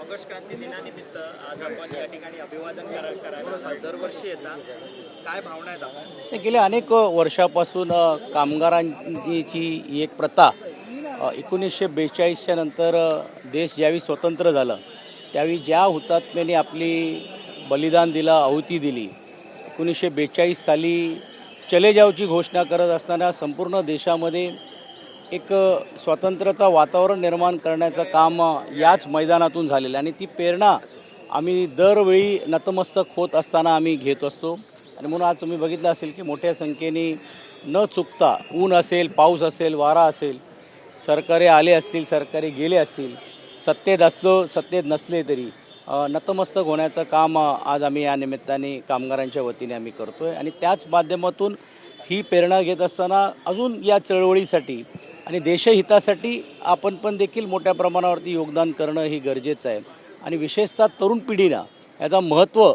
August क्रांती दिनानिमित्त आज आपण या ठिकाणी अभिवादन करायला दरवर्षी येतात. काय भावना आहेत आपण? गेल्या अनेक वर्षापासून कामगारांची एक प्रथा 1942च्या नंतर देश ज्यावेळी स्वतंत्र झालं त्यावेळी ज्या हुतात्म्याने आपली बलिदान दिलं, आहुती दिली, 1942 साली चले जावची घोषणा करत असताना संपूर्ण देशामध्ये एक स्वातंत्र्याचं वातावरण निर्माण करण्याचं काम याच मैदानातून झालेलं आणि ती प्रेरणा आम्ही दरवेळी नतमस्तक होत असताना आम्ही घेत असतो. आणि म्हणून आज तुम्ही बघितलं असेल की मोठ्या संख्येने न चुकता ऊन असेल, पाऊस असेल, वारा असेल, सरकारी आले असतील, सरकारी गेले असतील, सत्तेत असलो सत्तेत नसले तरी नतमस्तक होण्याचं काम आज आम्ही या निमित्ताने कामगारांच्या वतीने आम्ही करतो आहे. आणि त्याच माध्यमातून ही प्रेरणा घेत असताना अजून या चळवळीसाठी आणि देशहितासाठी आपण पण देखील मोठ्या प्रमाणावरती योगदान करणं हे गरजेचं आहे. आणि विशेषतः तरुण पिढीनं याचं महत्त्व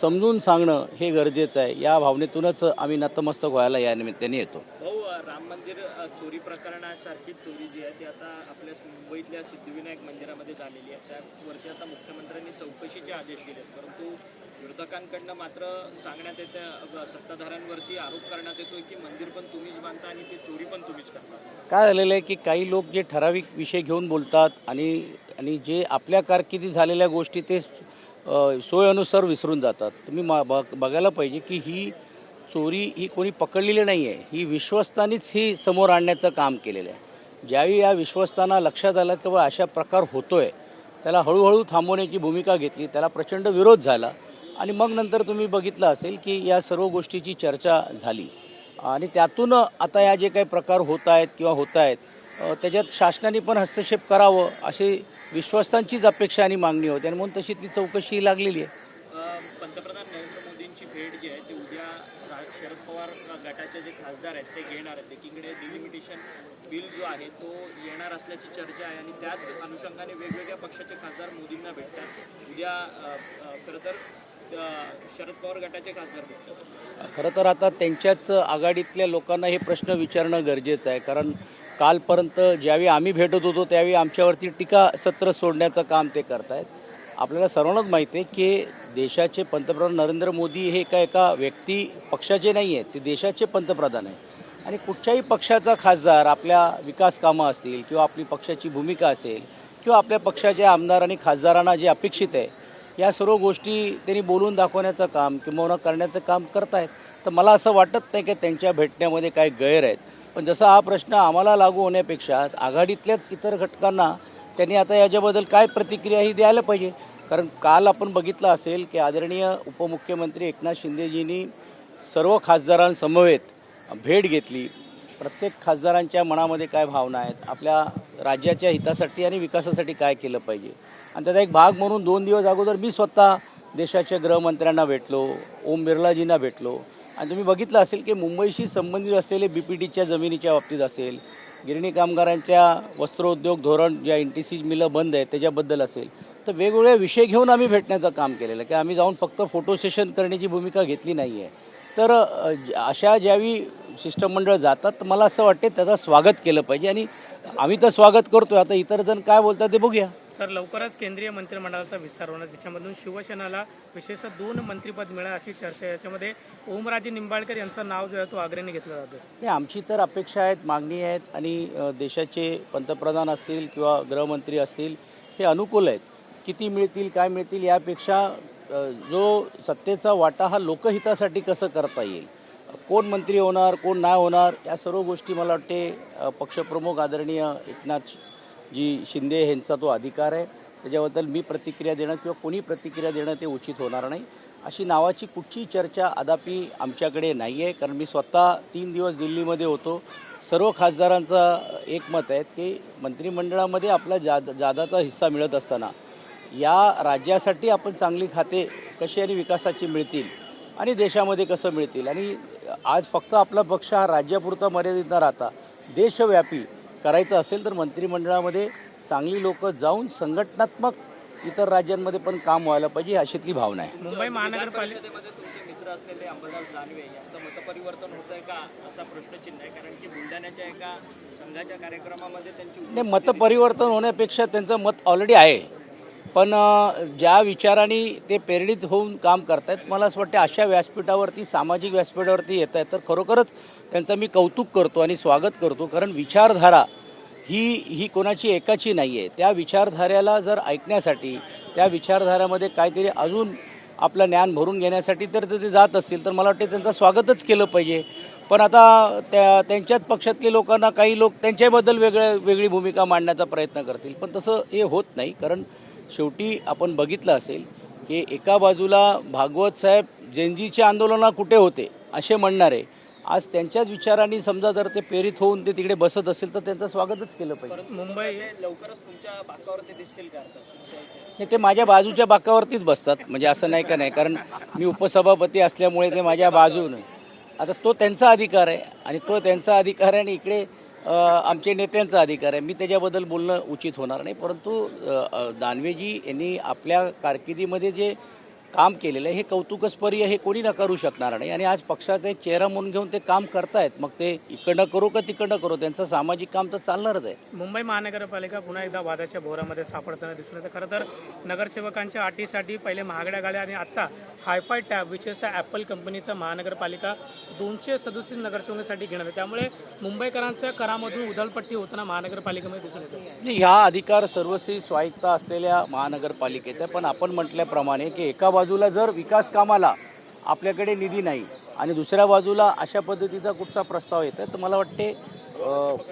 समजून सांगणं हे गरजेचं आहे. या भावनेतूनच आम्ही नतमस्तक व्हायला या निमित्ताने येतो. भाऊ, राम मंदिर चोरी प्रकरणासारखी चोरी जी आहे ती आता आपल्या मुंबईतल्या सिद्धिविनायक मंदिरामध्ये झालेली आहे. त्यावरती आता मुख्यमंत्र्यांनी चौकशीचे आदेश दिले, परंतु विरोधकांकडनं मात्र सांगण्यात येतं, सत्ताधाऱ्यांवरती आरोप करण्यात येतोय की मंदिर पण तुम्हीच बांधता आणि ती चोरी पण तुम्हीच करता. काय झालेलं आहे की काही लोक जे ठराविक विषय घेऊन बोलतात आणि जे आपल्या कारकिर्दीत झालेल्या गोष्टी ते सोयीनुसार विसरून जातात. तुम्ही बघायला पाहिजे की ही चोरी ही कोणी पकडलेली नाही आहे, ही विश्वस्तांनीच ही समोर आणण्याचं काम केलेलं आहे. ज्यावेळी या विश्वस्तांना लक्षात आलं की अशा प्रकार होतोय, त्याला हळूहळू थांबवण्याची भूमिका घेतली, त्याला प्रचंड विरोध झाला आणि मग नंतर तुम्ही बघितलं असेल की या सर्व गोष्टीची चर्चा झाली आणि त्यातून आता या जे काही प्रकार होत आहेत किंवा होत आहेत त्याच्यात शासनाने पण हस्तक्षेप करावं अशी विश्वस्तांचीच अपेक्षा आणि मागणी होती आणि म्हणून तशी ती चौकशी लागलेली आहे. पंतप्रधान नरेंद्र मोदींची भेट जी आहे ती उद्या शरद पवार गटाचे जे खासदार आहेत ते घेणार आहेत. एकीकडे डिलिमिटेशन बिल जो आहे तो येणार असल्याची चर्चा आहे आणि त्याच अनुषंगाने वेगवेगळ्या पक्षाचे खासदार मोदींना भेटतात. उद्या खरं तर शरद पवार गटाचे खासदार भेटतात. खरं तर आता त्यांच्याच आघाडीतल्या लोकांना हे प्रश्न विचारणं गरजेचं आहे, कारण कालपर्यंत ज्यावेळी आम्ही भेटत होतो त्यावेळी आमच्यावरती टीका सत्र सोडण्याचं काम ते करत आहेत. आपल्याला सर्वांनाच माहिती आहे की देशाचे पंतप्रधान नरेंद्र मोदी हे एका व्यक्ती पक्षाचे नाही आहेत, ते देशाचे पंतप्रधान आहेत. आणि कुठच्याही पक्षाचा खासदार आपल्या विकास कामं असतील किंवा आपली पक्षाची भूमिका असेल किंवा आपल्या पक्षाच्या आमदार आणि खासदारांना जे अपेक्षित आहे या सर्व गोष्टी त्यांनी बोलून दाखवण्याचं काम किंवा करण्याचं काम करत आहेत. तर मला असं वाटत नाही की त्यांच्या भेटण्यामध्ये काही गैर आहेत. पण जसा हा प्रश्न आम्हाला लागू होण्यापेक्षा आघाडीतल्याच इतर घटकांना त्यांनी आता याच्याबद्दल काय प्रतिक्रिया ही द्यायला पाहिजे. कारण काल आपण बघितलं असेल की आदरणीय उपमुख्यमंत्री एकनाथ शिंदेजींनी सर्व खासदारांसमवेत भेट घेतली. प्रत्येक खासदारांच्या मनामध्ये काय भावना आहेत, आपल्या राज्याच्या हितासाठी आणि विकासासाठी काय केलं पाहिजे. आणि त्याचा एक भाग म्हणून 2 दिवस अगोदर मी स्वतः देशाच्या गृहमंत्र्यांना भेटलो, ओम बिर्लाजींना भेटलो. आणि तुम्ही बघितलं असेल की मुंबईशी संबंधित असलेले BPTच्या जमिनीच्या बाबतीत असेल, गिरणी कामगारांच्या वस्त्रोद्योग धोरण ज्या NTC मिलं बंद आहेत त्याच्याबद्दल असेल, तर वेगवेगळे विषय घेऊन आम्ही भेटण्याचं काम केलेलं आहे की आम्ही जाऊन फक्त फोटो सेशन करण्याची भूमिका घेतली नाही आहे. तर अशा ज्यावेळी शिष्टमंडळ जातात तर मला असं वाटते त्याचं स्वागत केलं पाहिजे आणि आम्ही तर स्वागत करतो. आता इतर जण काय बोलतात ते बघूया. सर, लवकरच केंद्रीय मंत्रिमंडळाचा विस्तार होणार, ज्याच्यामधून शिवसेनेला विशेषतः 2 मंत्रिपद मिळेल अशी चर्चा आहे. याच्यामध्ये ओमराजे निंबाळकर यांचं नाव जो आहे तो अग्रणी घेतलं जातं. नाही, आमची तर अपेक्षा आहेत, मागणी आहेत आणि देशाचे पंतप्रधान असतील किंवा गृहमंत्री असतील हे अनुकूल आहेत. किती मिळतील काय मिळतील यापेक्षा जो सत्तेचा वाटा हा लोकहितासाठी कसं करता येईल, कोण मंत्री होणार कोण नाही होणार या सर्व गोष्टी मला वाटते पक्षप्रमुख आदरणीय एकनाथजी शिंदे यांचा तो अधिकार आहे. त्याच्याबद्दल मी प्रतिक्रिया देणं किंवा कोणी प्रतिक्रिया देणं ते उचित होणार नाही. अशी नावाची कुठची चर्चा अद्यापि आमच्याकडे नाही आहे, कारण मी स्वतः 3 दिवस दिल्लीमध्ये होतो. सर्व खासदारांचं एकमत आहे की मंत्रिमंडळामध्ये आपला जादाचा हिस्सा मिळत असताना या राज्यासाठी आपण चांगली खाते कशी आणि विकासाची मिळतील आणि देशामध्ये कसं मिळतील. आणि आज फक्त आपला पक्ष हा राज्यापुरता मर्यादित न राहता देशव्यापी करायचं असेल तर मंत्रिमंडळामध्ये चांगली लोक जाऊन संघटनात्मक इतर राज्यांमध्ये पण काम व्हायला पाहिजे अशीतली भावना आहे. मुंबई महानगरपालिकेमध्ये तुमचे मित्र असलेले अंबादास दानवे यांचं मतपरिवर्तन होत आहे का असा प्रश्नचिन्ह आहे, कारण की बुलढाण्याच्या एका संघाच्या कार्यक्रमामध्ये त्यांची मतपरिवर्तन होण्यापेक्षा त्यांचं मत ऑलरेडी आहे. पण ज्या विचाराने ते प्रेरित होऊन काम करतायत मला असं वाटतं अशा व्यासपीठावरती सामाजिक व्यासपीठावरती येत आहेत तर खरोखरच त्यांचं मी कौतुक करतो आणि स्वागत करतो. कारण विचारधारा ही कोणाची एकाची नाही आहे. त्या विचारधाऱ्याला जर ऐकण्यासाठी त्या विचारधाऱ्यामध्ये काहीतरी अजून आपलं ज्ञान भरून घेण्यासाठी तर ते जात असतील तर मला वाटतं त्यांचं स्वागतच केलं पाहिजे. पण आता त्यांच्याच पक्षातले लोकांना काही लोक त्यांच्याबद्दल वेगळी भूमिका मांडण्याचा प्रयत्न करतील. पण तसं हे होत नाही. कारण शेवटी आपण बघितलं असेल की एका बाजूला भागवत साहेब जेनजीचे आंदोलनं कुठे होते असे म्हणणारे आज त्यांच्याच विचारांनी समजा जर ते प्रेरित होऊन ते तिकडे बसत असेल तर त्यांचं स्वागतच केलं पाहिजे. मुंबई लवकरच तुमच्या बाकावरती दिसतील का आता तुमच्या इथे? नाही, ते माझ्या बाजूच्या बाकावरतीच बसतात. म्हणजे असं नाही का नाही, कारण मी उपसभापती असल्यामुळे ते माझ्या बाजूने. आता तो त्यांचा अधिकार आहे आणि तो त्यांचा अधिकार आहे आणि इकडे आमचे नेत्यांचा अधिकार आहे. मी त्याच्याबद्दल बोलणं उचित होणार नाही. परंतु दानवेजी यांनी आपल्या कारकिर्दीमध्ये जे काम केलेलं आहे हे कौतुकस्पर्य हे कोणी नकारू शकणार नाही. आणि आज पक्षाचा एक चेहरा म्हणून घेऊन ते काम करतायत. मग ते इकडनं करू का तिकडनं करू, त्यांचं सामाजिक काम तर चालणारच आहे. मुंबई महानगरपालिका पुन्हा एकदा वादाच्या भोवऱ्यामध्ये सापडताना दिसून येतं. खरं तर नगरसेवकांच्या अटीसाठी पहिले महागड्या गाड्या आणि आत्ता हायफाय टॅब विशेषतः ॲपल कंपनीचा महानगरपालिका 237 नगरसेवकांसाठी घेणार आहे. त्यामुळे मुंबईकरांच्या करामधून उधळपट्टी होताना महानगरपालिकेमध्ये दिसून येतं. ह्या अधिकार सर्वस्वी स्वायत्ता असलेल्या महानगरपालिकेचा. पण आपण म्हटल्याप्रमाणे की एका बाजूला जर विकास कामाला आपल्याकडे निधी नाही आणि दुसऱ्या बाजूला अशा पद्धतीचा कुठचा प्रस्ताव येतो तर मला वाटते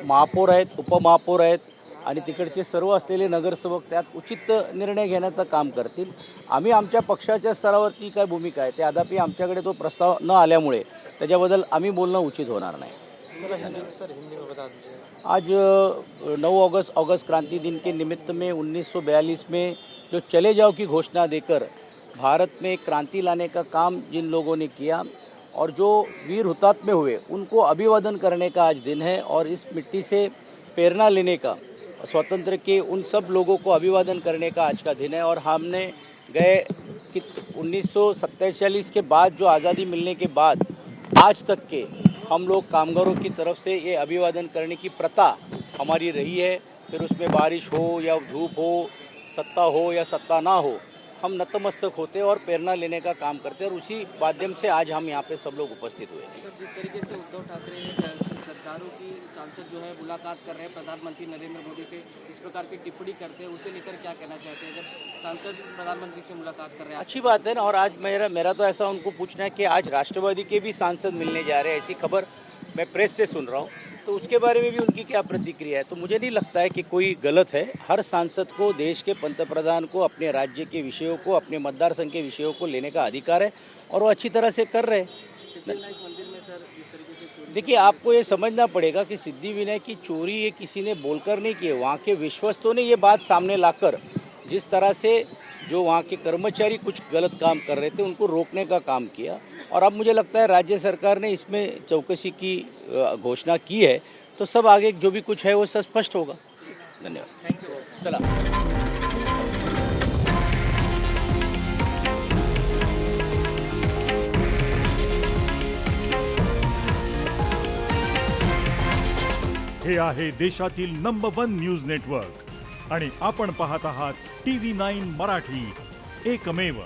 महापौर आहेत, उपमहापौर आहेत आणि तिकडचे सर्व असलेले नगरसेवक त्यात उचित निर्णय घेण्याचं काम करतील. आम्ही आमच्या पक्षाच्या स्तरावरची काय भूमिका आहे ते अद्याप आमच्याकडे तो प्रस्ताव न आल्यामुळे त्याच्याबद्दल आम्ही बोलणं उचित होणार नाही. आज 9 अगस्त क्रांति दिन के निमित्त में 1942 में जो चले जाओ की घोषणा देकर भारत में एक क्रांति लाने का काम जिन लोगों ने किया और जो वीर हुतात्मे हुए उनको अभिवादन करने का आज दिन है. और इस मिट्टी से प्रेरणा लेने का, स्वतंत्र के उन सब लोगों को अभिवादन करने का आज का दिन है. और हमने गए कि 1947 के बाद जो आज़ादी मिलने के बाद आज तक के हम लोग कामगारों की तरफ से ये अभिवादन करने की प्रथा हमारी रही है. फिर उसमें बारिश हो या धूप हो, सत्ता हो या सत्ता ना हो, हम नतमस्तक होते और प्रेरणा लेने का काम करते हैं. और उसी माध्यम से आज हम यहाँ पे सब लोग उपस्थित हुए. सर, जिस तरीके से उद्धव ठाकरे सरकारों की सांसद जो है मुलाकात कर रहे हैं प्रधानमंत्री नरेंद्र मोदी से, इस प्रकार की टिप्पणी करते हैं, उसे लेकर क्या कहना चाहते हैं जब सांसद प्रधानमंत्री से मुलाकात कर रहे हैं? अच्छी बात है ना. और आज मेरा तो ऐसा उनको पूछना है कि आज राष्ट्रवादी के भी सांसद मिलने जा रहे हैं, ऐसी खबर मैं प्रेस से सुन रहा हूँ. तो उसके बारे में भी उनकी क्या प्रतिक्रिया है. तो मुझे नहीं लगता है कि कोई गलत है. हर सांसद को, देश के पंतप्रधान को अपने राज्य के विषयों को, अपने मतदार संघ के विषयों को लेने का अधिकार है और वो अच्छी तरह से कर रहे हैं. सिद्धिविनायक मंदिर में सर जिस तरीके से चोरी, देखिए, आपको ये समझना पड़ेगा कि सिद्धिविनायक की चोरी ये किसी ने बोलकर नहीं की. वहाँ के विश्वस्तों ने ये बात सामने लाकर जिस तरह से जो वहाँ के कर्मचारी कुछ गलत काम कर रहे थे उनको रोकने का काम किया. और अब मुझे लगता है राज्य सरकार ने इसमें चौकसी की घोषणा की है तो सब आगे जो भी कुछ है वो सब स्पष्ट होगा. धन्यवाद. थँक्यू. चला. हे आहे देशातील नंबर 1 न्यूज नेटवर्क आणि आपण पाहत आहात TV9 मराठी, एकमेव.